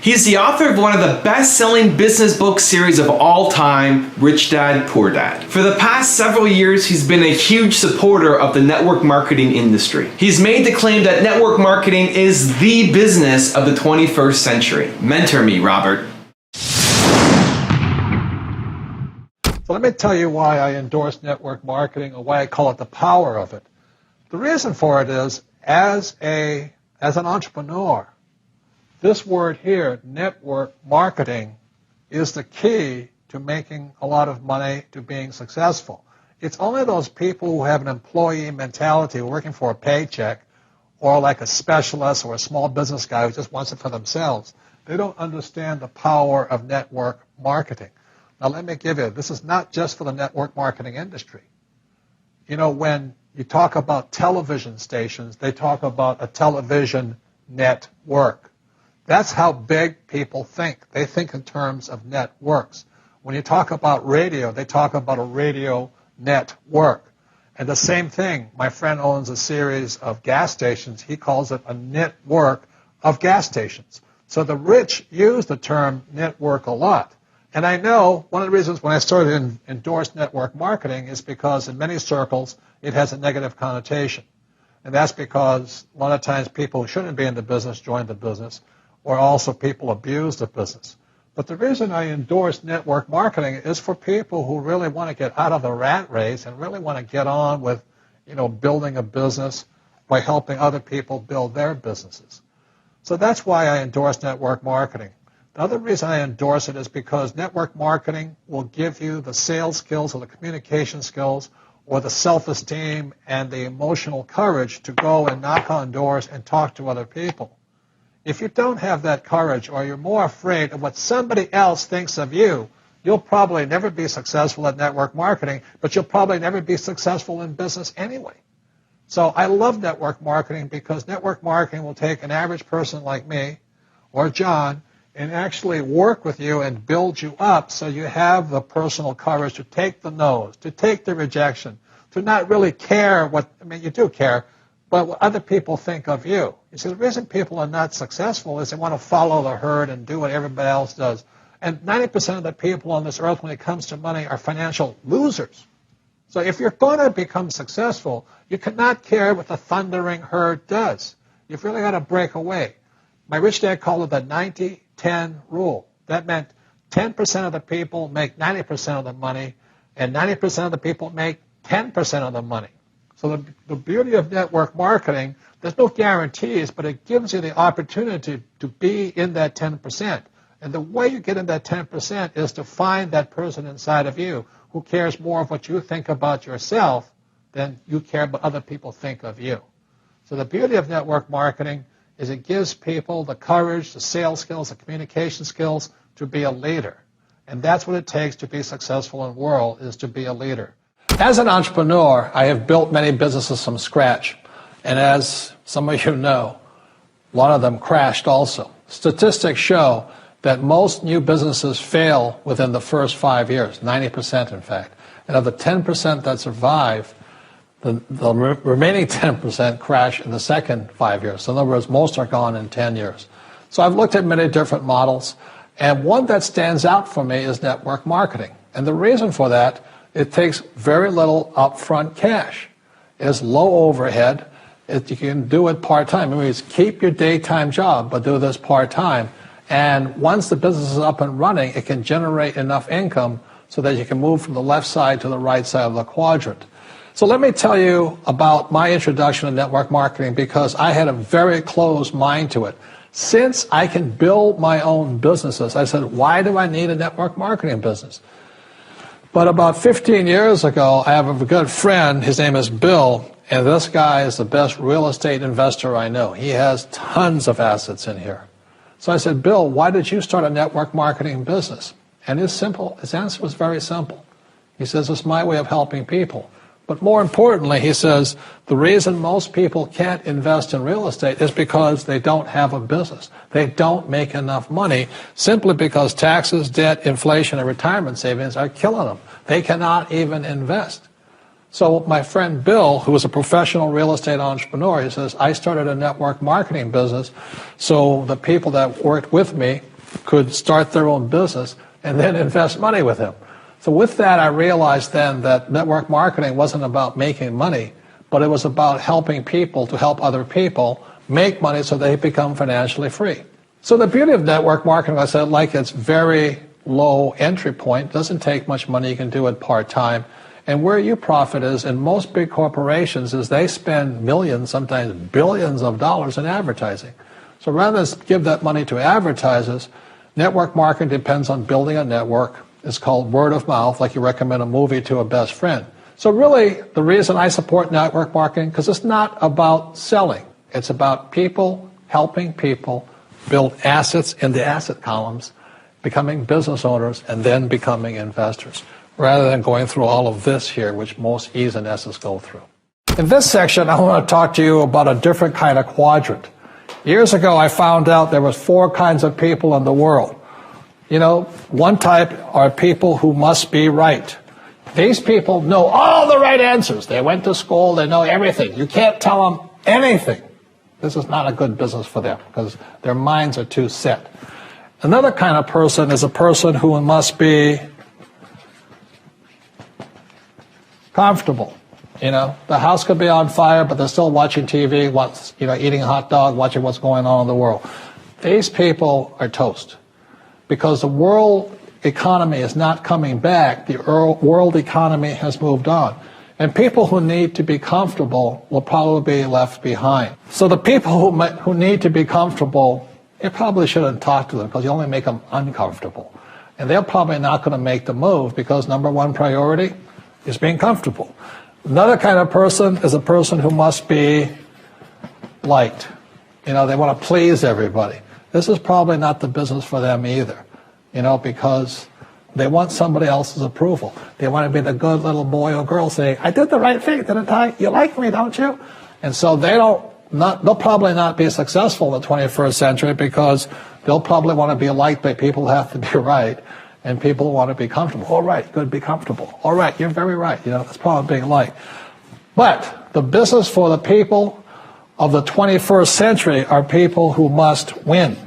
He's the author of one of the best-selling business book series of all time, Rich Dad, Poor Dad. For the past several years, he's been a huge supporter of the network marketing industry. He's made the claim that network marketing is the business of the 21st century. Mentor me, Robert. So let me tell you why I endorse network marketing, or why I call it the power of it. The reason for it is, as an entrepreneur, this word here, network marketing, is the key to making a lot of money, to being successful. It's only those people who have an employee mentality, working for a paycheck, or like a specialist or a small business guy who just wants it for themselves. They don't understand the power of network marketing. Now let me give you, this is not just for the network marketing industry. You know, when you talk about television stations, they talk about a television network. That's how big people think. They think in terms of networks. When you talk about radio, they talk about a radio network. And the same thing, my friend owns a series of gas stations. He calls it a network of gas stations. So the rich use the term network a lot. And I know one of the reasons when I started to endorse network marketing is because in many circles it has a negative connotation. And that's because a lot of times people who shouldn't be in the business join the business, or also people abuse the business. But the reason I endorse network marketing is for people who really want to get out of the rat race and really want to get on with, building a business by helping other people build their businesses. So that's why I endorse network marketing. The other reason I endorse it is because network marketing will give you the sales skills or the communication skills or the self-esteem and the emotional courage to go and knock on doors and talk to other people. If you don't have that courage, or you're more afraid of what somebody else thinks of you, you'll probably never be successful at network marketing, but you'll probably never be successful in business anyway. So I love network marketing because network marketing will take an average person like me or John and actually work with you and build you up so you have the personal courage to take the no's, to take the rejection, to not really care you do care, but what other people think of you. You see, the reason people are not successful is they want to follow the herd and do what everybody else does. And 90% of the people on this earth when it comes to money are financial losers. So if you're going to become successful, you cannot care what the thundering herd does. You've really got to break away. My rich dad called it the 90-10 rule. That meant 10% of the people make 90% of the money, and 90% of the people make 10% of the money. So the beauty of network marketing, there's no guarantees, but it gives you the opportunity to be in that 10%. And the way you get in that 10% is to find that person inside of you who cares more of what you think about yourself than you care what other people think of you. So the beauty of network marketing is it gives people the courage, the sales skills, the communication skills to be a leader. And that's what it takes to be successful in the world, is to be a leader. As an entrepreneur, I have built many businesses from scratch. And as some of you know, a lot of them crashed also. Statistics show that most new businesses fail within the first 5 years, 90% in fact. And of the 10% that survive, the remaining 10% crash in the second 5 years. So in other words, most are gone in 10 years. So I've looked at many different models, and one that stands out for me is network marketing. And the reason for that, it takes very little upfront cash. It's low overhead. You can do it part-time. It means keep your daytime job, but do this part-time. And once the business is up and running, it can generate enough income so that you can move from the left side to the right side of the quadrant. So let me tell you about my introduction to network marketing, because I had a very closed mind to it. Since I can build my own businesses, I said, why do I need a network marketing business? But about 15 years ago, I have a good friend, his name is Bill, and this guy is the best real estate investor I know. He has tons of assets in here. So I said, Bill, why did you start a network marketing business? And his answer was very simple. He says, it's my way of helping people. But more importantly, he says, the reason most people can't invest in real estate is because they don't have a business. They don't make enough money simply because taxes, debt, inflation, and retirement savings are killing them. They cannot even invest. So my friend Bill, who is a professional real estate entrepreneur, he says, I started a network marketing business so the people that worked with me could start their own business and then invest money with him. So with that, I realized then that network marketing wasn't about making money, but it was about helping people to help other people make money so they become financially free. So the beauty of network marketing, I said, like it's very low entry point, doesn't take much money, you can do it part-time. And where you profit is in most big corporations is they spend millions, sometimes billions of dollars in advertising. So rather than give that money to advertisers, network marketing depends on building a network. It's called word of mouth, like you recommend a movie to a best friend. So really, the reason I support network marketing, because it's not about selling. It's about people helping people build assets in the asset columns, becoming business owners, and then becoming investors, rather than going through all of this here, which most E's and S's go through. In this section, I want to talk to you about a different kind of quadrant. Years ago, I found out there was 4 kinds of people in the world. You know, one type are people who must be right. These people know all the right answers. They went to school, they know everything. You can't tell them anything. This is not a good business for them because their minds are too set. Another kind of person is a person who must be comfortable. You know, the house could be on fire, but they're still watching TV, eating a hot dog, watching what's going on in the world. These people are toast. Because the world economy is not coming back, the world economy has moved on. And people who need to be comfortable will probably be left behind. So the people who need to be comfortable, you probably shouldn't talk to them because you only make them uncomfortable. And they're probably not going to make the move because number one priority is being comfortable. Another kind of person is a person who must be liked. You know, they want to please everybody. This is probably not the business for them either, you know, because they want somebody else's approval. They want to be the good little boy or girl saying, I did the right thing, didn't I? You like me, don't you? And so they'll probably not be successful in the 21st century because they'll probably want to be liked by people who have to be right, and people who want to be comfortable. All right, good, be comfortable. All right, you're very right. You know, that's probably being liked. But the business for the people of the 21st century are people who must win.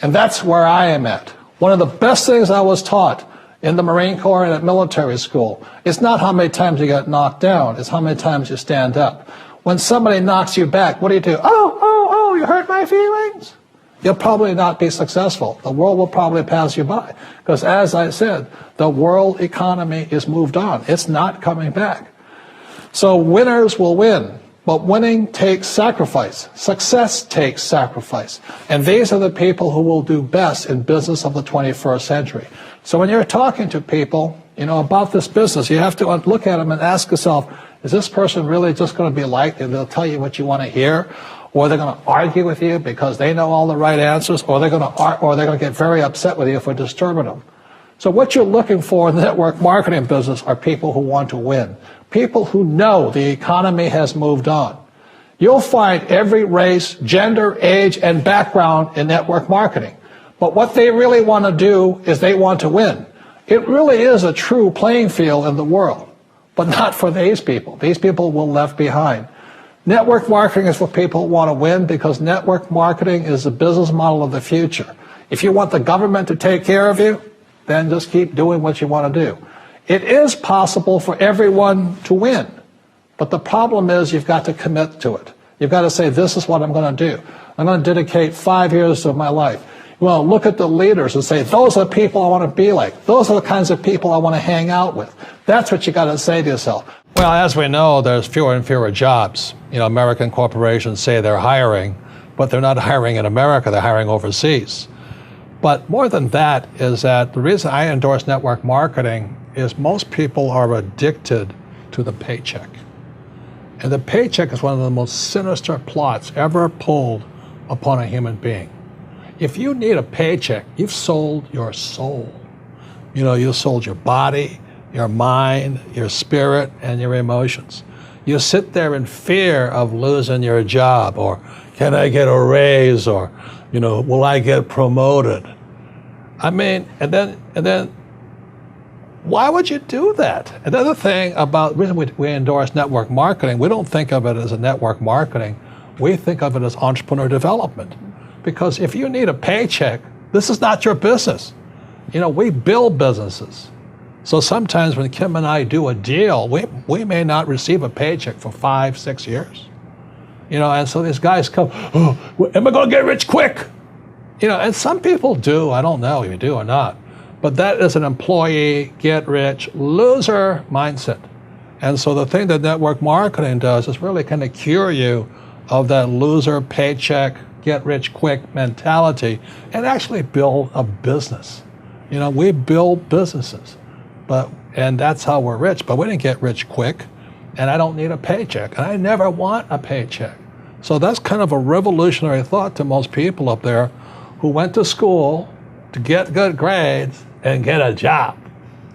And that's where I am at. One of the best things I was taught in the Marine Corps and at military school is not how many times you get knocked down, it's how many times you stand up. When somebody knocks you back, what do? Oh, you hurt my feelings. You'll probably not be successful. The world will probably pass you by. Because as I said, the world economy is moved on. It's not coming back. So winners will win. But winning takes sacrifice. Success takes sacrifice. And these are the people who will do best in business of the 21st century. So when you're talking to people, you know, about this business, you have to look at them and ask yourself, is this person really just going to be liked and they'll tell you what you want to hear? Or they're going to argue with you because they know all the right answers, or they're going to get very upset with you for disturbing them. So what you're looking for in the network marketing business are people who want to win. People who know the economy has moved on. You'll find every race, gender, age, and background in network marketing. But what they really want to do is they want to win. It really is a true playing field in the world, but not for these people. These people will be left behind. Network marketing is for people who want to win because network marketing is the business model of the future. If you want the government to take care of you, then just keep doing what you want to do. It is possible for everyone to win, but the problem is you've got to commit to it. You've got to say, this is what I'm going to do. I'm going to dedicate 5 years of my life. Well, look at the leaders and say, those are the people I want to be like. Those are the kinds of people I want to hang out with. That's what you got to say to yourself. Well, as we know, there's fewer and fewer jobs. You know, American corporations say they're hiring, but they're not hiring in America, they're hiring overseas. But more than that is that the reason I endorse network marketing is most people are addicted to the paycheck. And the paycheck is one of the most sinister plots ever pulled upon a human being. If you need a paycheck, you've sold your soul. You know, you sold your body, your mind, your spirit, and your emotions. You sit there in fear of losing your job, or can I get a raise, or, you know, will I get promoted? I mean, and then why would you do that? Another thing about the reason we endorse network marketing, we don't think of it as a network marketing. We think of it as entrepreneur development. Because if you need a paycheck, This is not your business. You know, we build businesses. So sometimes when Kim and I do a deal, we may not receive a paycheck for 5, 6 years. You know, and so these guys come, oh, am I going to get rich quick? You know, and some people do. I don't know if you do or not. But that is an employee, get rich, loser mindset. And so the thing that network marketing does is really kind of cure you of that loser paycheck, get rich quick mentality and actually build a business. You know, we build businesses, and that's how we're rich, but we didn't get rich quick, and I don't need a paycheck, and I never want a paycheck. So that's kind of a revolutionary thought to most people up there who went to school to get good grades and get a job,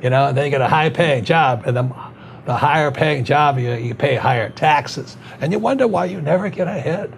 you know, and then you get a high-paying job, and the higher-paying job, you pay higher taxes, and you wonder why you never get ahead.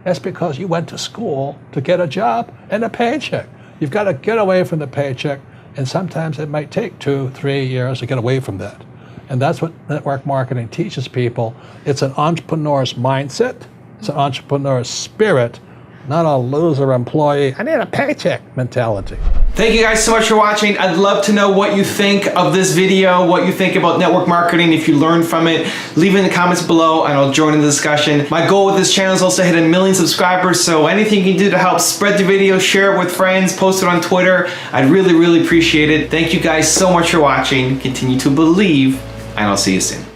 That's because you went to school to get a job and a paycheck. You've got to get away from the paycheck, and sometimes it might take 2, 3 years to get away from that. And that's what network marketing teaches people. It's an entrepreneur's mindset. It's an entrepreneur's spirit, not a loser employee, I need a paycheck mentality. Thank you guys so much for watching. I'd love to know what you think of this video, what you think about network marketing, if you learned from it. Leave it in the comments below and I'll join in the discussion. My goal with this channel is also to hit 1 million subscribers, so anything you can do to help spread the video, share it with friends, post it on Twitter, I'd really, really appreciate it. Thank you guys so much for watching. Continue to believe, and I'll see you soon.